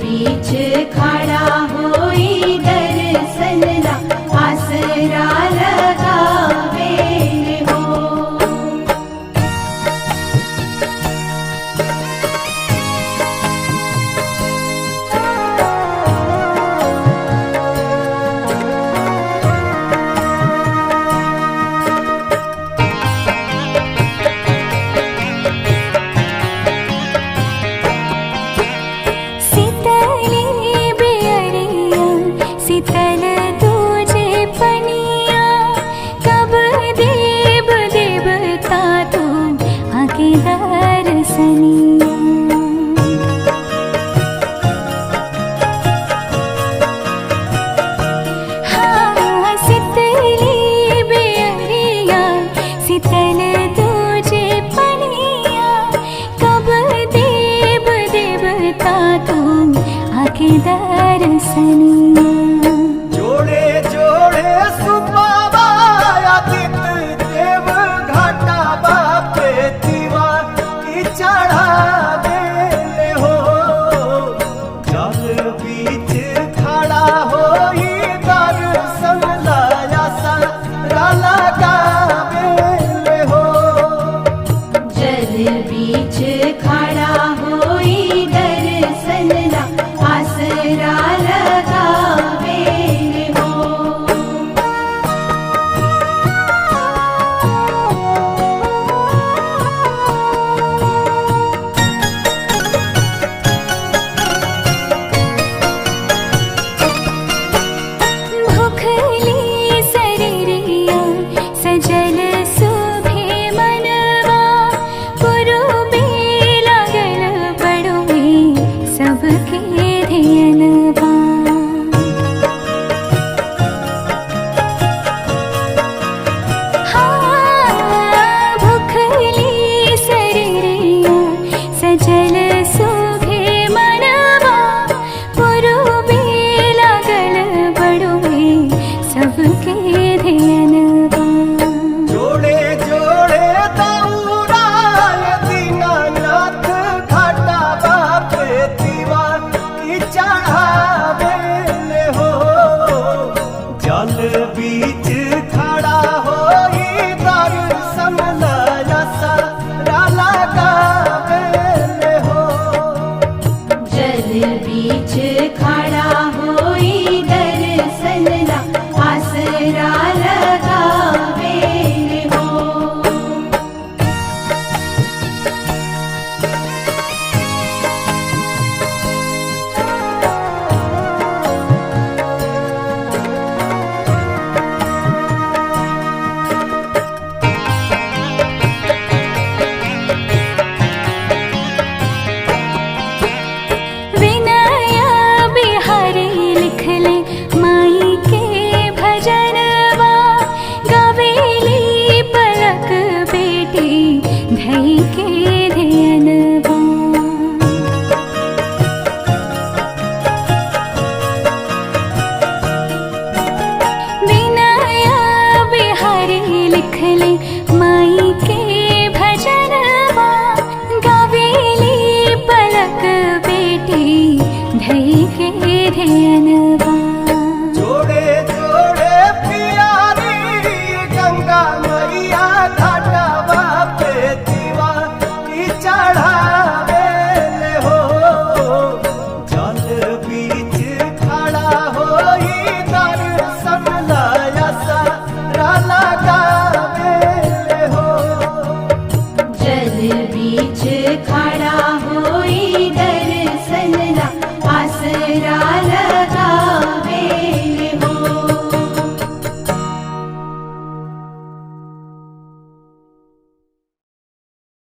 बीच खड़ा होई दर्शन ला आसरा लगावे हो। शीतल तुझे पनिया कब देव देवता तू आके दर्शनिया। हाँ शीतली बेअरिया शीतल तुझे पनिया कब देव देवता तू आके दर्शनिया। बीच खड़ा होई दर्शन ला आसरा लगावे हो। भूखली शरीरिया सजल सुभे मनवा पुरुबे लागल बड़ुए सबके ध्यानवा। हाँ भूखली शरीरिया सजल सुभे मनवा पुरुबे लागल बड़ुए सबके ध्यानवा। जोड़े जोड़े दौड़ाय दीनानाथ घाटा बापे दीवा की चढ़ावे हो। जल बीच खड़ा होई दर्शन ला आसरा लगावे हो। जल बीच खड़ा होई दर्शन ला आसरा लगावे हो। विनया बिहारी लिखले माई के भजनवा गवेली पलक बेटी धई के ध्यानवा। विनया बिहारी लिखले माई के भजनवा गवेली पलक बेटी धई के ध्यानवा। जोड़े जोड़े प्यारी गंगा मैया घाटा बापे दीवा की चढ़ावे हो। जल बीच खड़ा होई दर्शन ला आसरा लगावे हो। जल बीच खड़ा हो